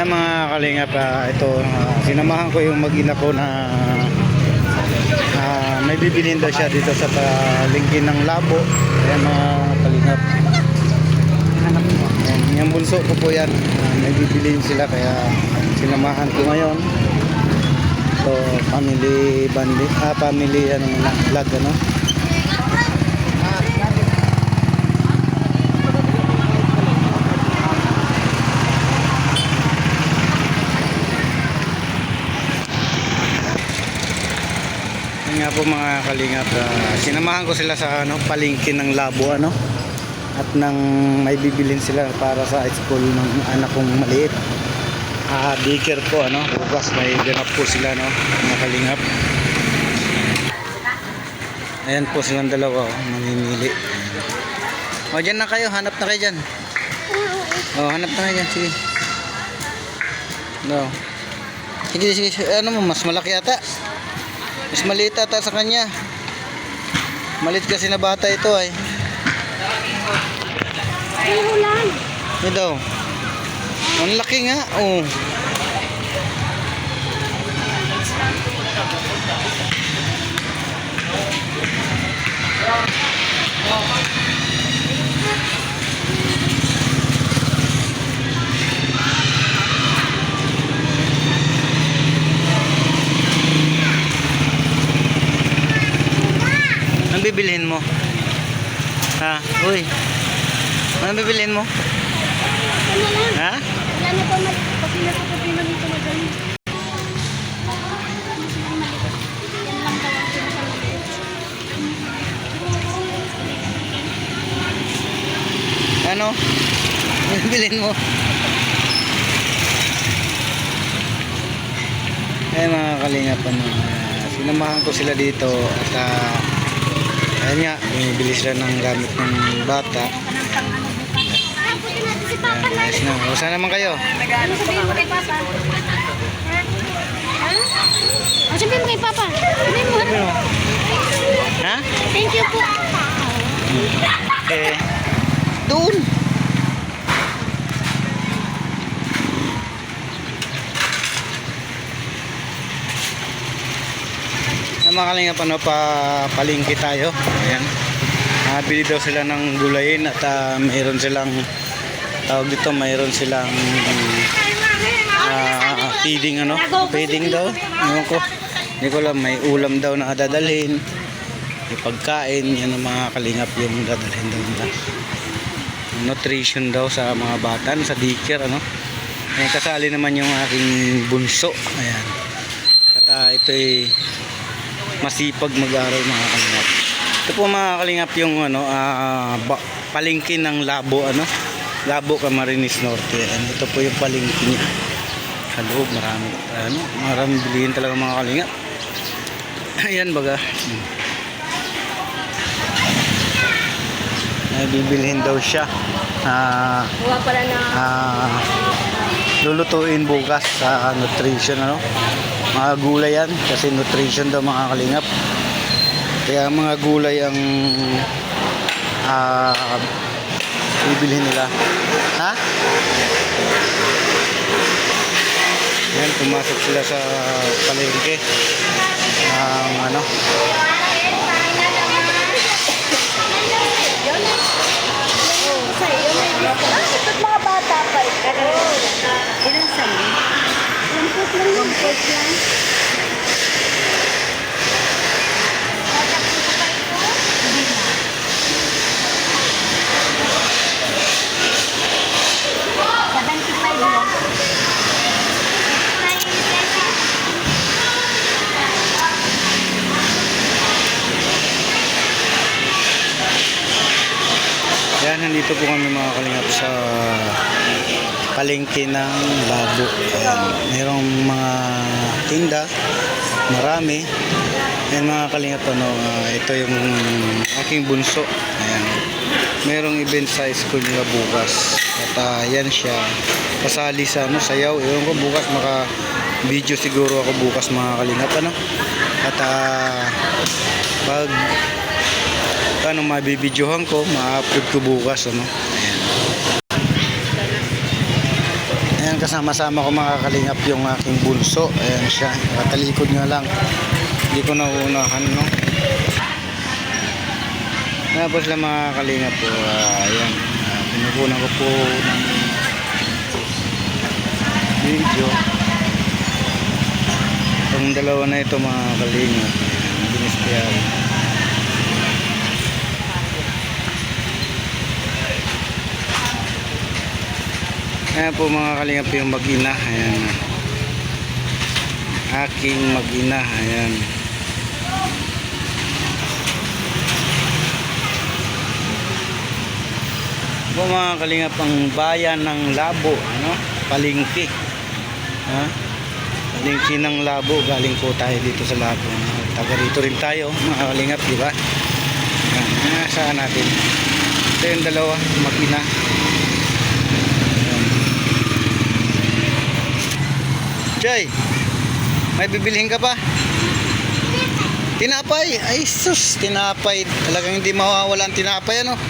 Ay mga kalingap, ito sinamahan ko yung mag-ina ko na may bibilhin daw siya dito sa palengke ng Labo. Ayan mga kalingap. Ayan, yung bunso ko po yan. May bibilhin sila kaya sinamahan ko ngayon. Ito family bandi, family vlog ano. Nga po mga kalingap, sinamahan ko sila sa palengke ng Labo at nang may bibilin sila para sa school ng anak kong maliit, daycare po bukas may ganap po sila mga kalingap. Ayan po silang dalawa mamimili. Dyan na kayo, hanap na kayo dyan. Hanap na kayo dyan, sige. Sige, mas malaki ata. Mas maliit ata sa kanya. Maliit kasi na bata ito ay. Ito. Ang laki nga. Oh. Anong bibilhin mo? Uy. Anong bibilhin mo? Ha? Wala na po kasi nasasabino nito madali. Ano? Anong bibilhin mo? Mga kalingap, sinamahan ko sila dito at ayan nga, bumibili sila ng gamit ng bata. Ayos na. Saan naman kayo? Ano sabihin mo kay Papa? Ano sabihin mo kay Papa? Sabihin mo. Ha? Thank you po. Doon. Mga kalingap, palengke tayo. Ayan. Bili daw sila ng gulayin at mayroon silang tawag dito, mayroon silang feeding feeding daw. Ewan ko. Hindi ko alam, may ulam daw na dadalhin. May pagkain, yan ang mga kalingap yung dadalhin daw nila. Nutrition daw sa mga bata sa daycare Ayan, kasali naman yung aking bunso. Ayan. At ito'y masipag mag-aral mga kalingap. Ito po mga kalingap yung palengke ng Labo Labo, Camarines Norte. Ito po yung palengke niya. Sa loob maraming bilihin talaga mga kalingap. Ayan baga. Bibilhin daw siya. Lulutuin bukas sa nutrition mga gulay yan kasi nutrition daw mga kalingap, kaya mga gulay ang bibilhin nila. Yan, pumasok sila sa palengke ng Mga bata pa. Ilan sa'yo? 1 foot lang. Yan, nandito po kami mga kalingap sa palengke ng Labo. Ayan, mayroong mga tinda, marami. Ayan mga kalingap, ito yung aking bunso. Ayan, mayroong event sa school nila bukas. At yan siya, kasali sa sayaw. Ewan ko bukas, maka video siguro ako bukas mga kalingap At pag mabibidyohan ko, ma-upload ko bukas Ayan kasama-sama ko mga kalingap yung aking bunso. Ayan siya, katalikod nga lang, hindi ko nauunahan, no. Tapos lang mga kalingap po, ayan, pinukunan ko po ng video itong dalawa na ito mga kalingap. Binispiyan. Ayan po mga kalingap yung mag-ina. Ayan, aking mag-ina. Ayan. Po mga kalingap, ang bayan ng Labo, ano? Palengke. Ha? Palengke ng Labo, galing po tayo dito sa Labo. Taga rito rin tayo mga kalingap, di ba? Saan natin? Ito yung dalawa, mag-ina. Joy, may bibilhin ka pa? Tinapay. Ay sus, tinapay. Talagang hindi mawawala ang tinapay, ano?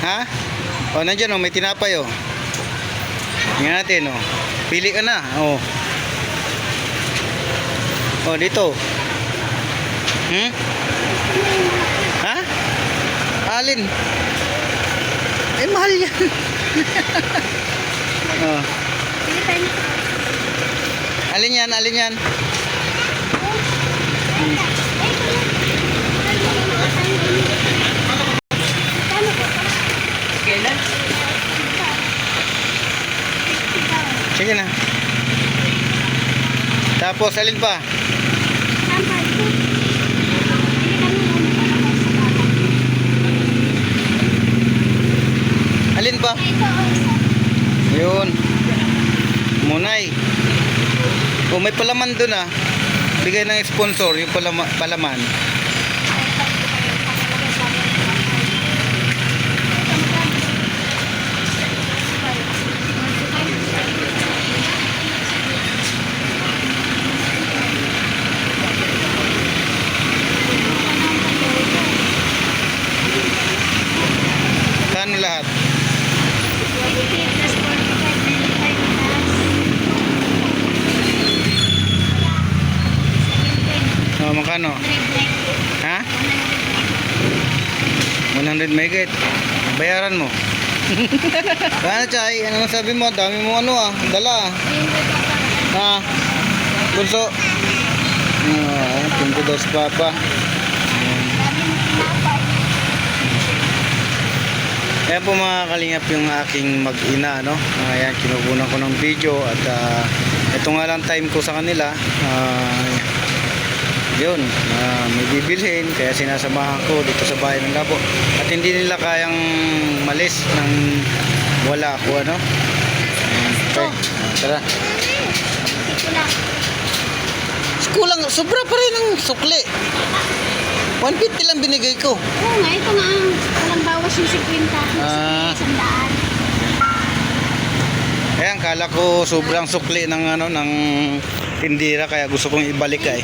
Ha? O, nandiyan, may tinapay, o. Tingnan natin, o. Pili ka na, o. O, dito. Ha? Alin? Eh, mahal yan. O. Alin yan, alin yan? Sige na. Tapos alin pa? Alin pa? Yun. Munay. Oh, may palaman doon, ah. Bigay ng sponsor yung palaman. Saan lahat? Oh, magkano? Ha? 100 megit. Bayaran mo. Ano, Chay? Ano sabi mo? Dami mo ano, ah. Dala. Ha? Bunso. Pinto dos papa. Ayan po mga kalingap yung aking mag-ina, no? Ayan, kinukunan ko ng video at ito nga lang time ko sa kanila. Yun, may bibilhin kaya sinasamahan ko dito sa bahay ng Labo. At hindi nila kayang malis nang wala ako, ano? Okay, tara. Kulang, sobra pa rin ang sukli. 150 lang binigay ko. Oo nga, ito nga. Walang bawas yung 50. Sandaan. Ayan, kala ko sobrang sukli ng ano ng tindira kaya gusto kong ibalik ay.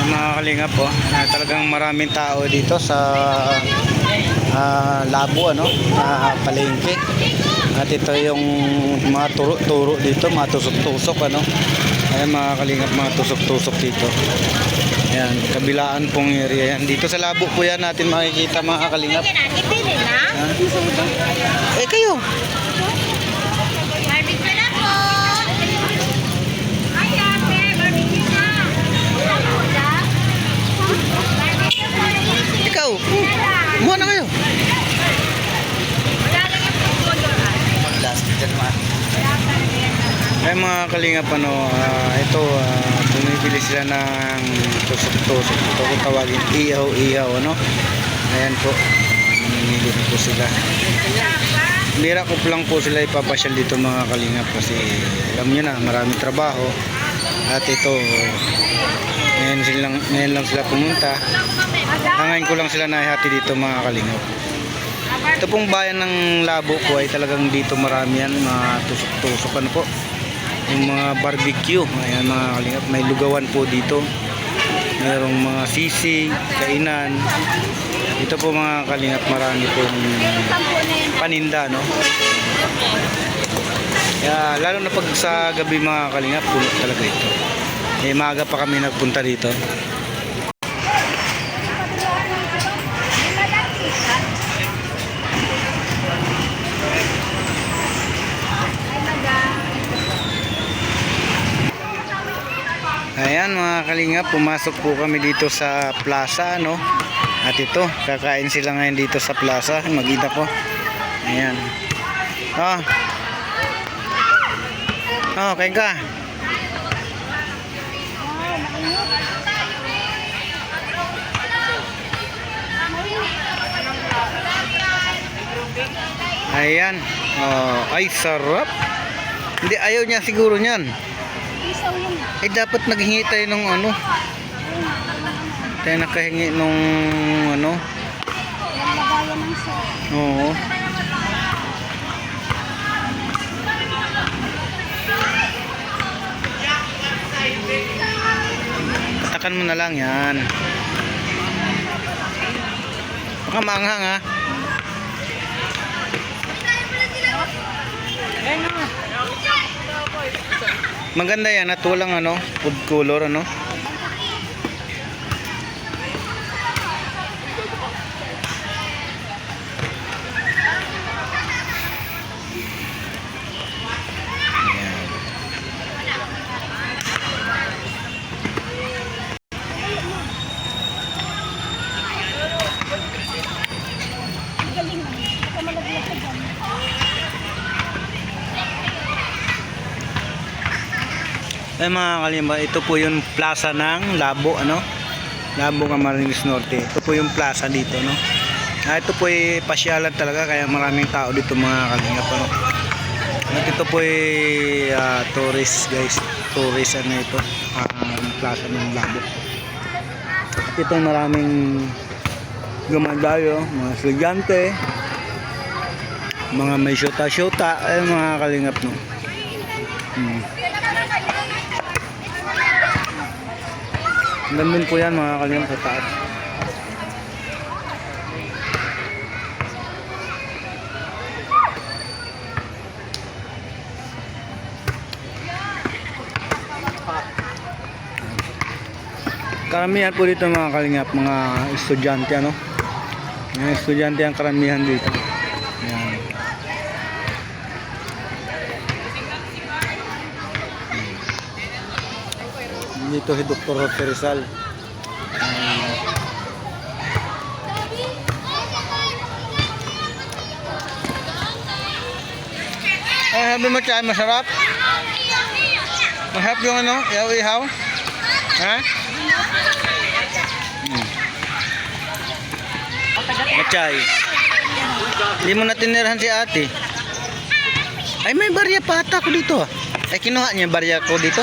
Mga kalingap po, talagang maraming tao dito sa Labo, ano, palengke. At ito yung mga turo dito, mga tusok-tusok, ano. Ayan mga kalingap, mga tusok-tusok dito. Ayan, kabilaan pong area yan. Dito sa Labo po yan natin makikita mga kalingap. Ipili na? Eh kayo? Barbecue na po. Ay, ate, barbecue na. Barbecue po, easy. Ikaw? Kumuha na kayo. Wala lang yung pagkodo. Ay mga kalingap, ano, ito, bumibili sila ng tusok-tusok. Ito kung tawagin, ihaw-ihaw, ano. Ayan po, namimili na po sila. Bira ko lang po sila ipapasyal dito mga kalingap kasi alam nyo na, maraming trabaho. At ito, ngayon lang sila pumunta. Ngayon ko lang sila nahihati dito mga kalingap. Ito pong bayan ng Labo po ay talagang dito marami yan, mga tusok-tusok, ano po. Yung mga barbecue, ayan mga kalingap, may lugawan po dito. Mayroong mga sisig, kainan. Ito po mga kalingap, marami pong paninda, no? lalo na pag sa gabi mga kalingap, puno talaga ito. Maaga pa kami nagpunta dito. Ayan mga kalingap, pumasok po kami dito sa plaza, no? At ito, kakain sila ngayon dito sa plaza. Magita ko. Ayan. Oh. Oh, kain ka. Ayan. Oh, ay sarap. Hindi, ayaw niya siguro niyan. Isaw yun. Eh dapat naghingi tayo ng ano. Tayo nakahingi nung ano. Walang lagayan ng sauce. Oo. Takan mo na lang yan. Baka maanghang ha. Maganda yan at walang ano, food color ano. Galing mo. Baka malaglag ka dyan. Eh mga kalimba, ito po yung plaza ng Labo, ano? Labo, Camarines Norte. Ito po yung plaza dito, no? Ito po ay pasyalan talaga, kaya maraming tao dito mga kalingap, ano? At ito po ay tourist, guys. Tourist, ano ito? Plaza ng Labo. At ito maraming gumadayo, mga estudyante, mga may syota-syota, ay mga kalingap, no? Nandun po yan mga kalingap sa taas. Karamihan po dito mga kalingap, mga estudyante, ano? Mga estudyante ang karamihan dito. Yan. Dito si Dr. Jose Rizal. Sabi mo siya masarap? Masarap yung ano? Ihaw-ihaw? Ha? Machay. Hindi mo na tinirahan si ate. Ay, may barya pa ata ko dito. Ay, kinuha niya barya ko dito.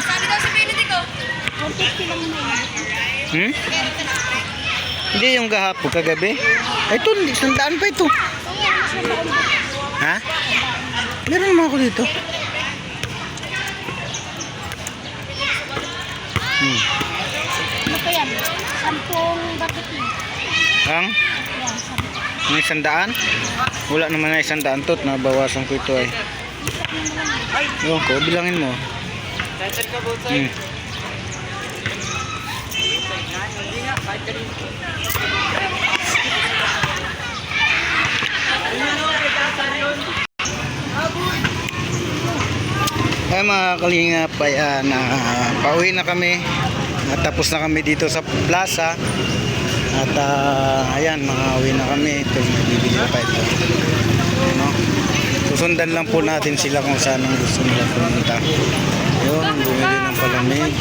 150 lang naman. Hindi yung gahapon kagabi. Ay, ito, sandaan pa ito. Ha? Meron naman ako dito. Ano pa yan? 10 bakit yun? Ang? Yan, 10. May sandaan? Wala naman na sandaan to. Nabawasan ko ito ay. Ewan ko, bilangin mo. Ay mga kalingap, ayan, pauwi na kami. At tapos na kami dito sa plaza. At ayan, mga uwi na kami. Ito, bibili na pa ito. Ano? Susundan lang po natin sila kung saan ang gusto nila pumunta. Ayun, bumili ng palamig.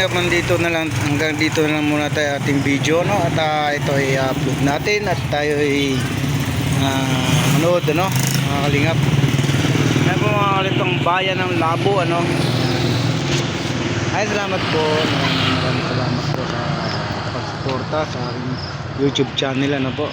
kalingap, hanggang dito na lang muna tayo ating video, no? At ito ay upload natin at tayo ay manood, ano, mga kalingap. Yan po mga kalitong bayan ng Labo, ano. Ay, salamat po. Maraming salamat po sa pagsuporta sa aking YouTube channel, ano po.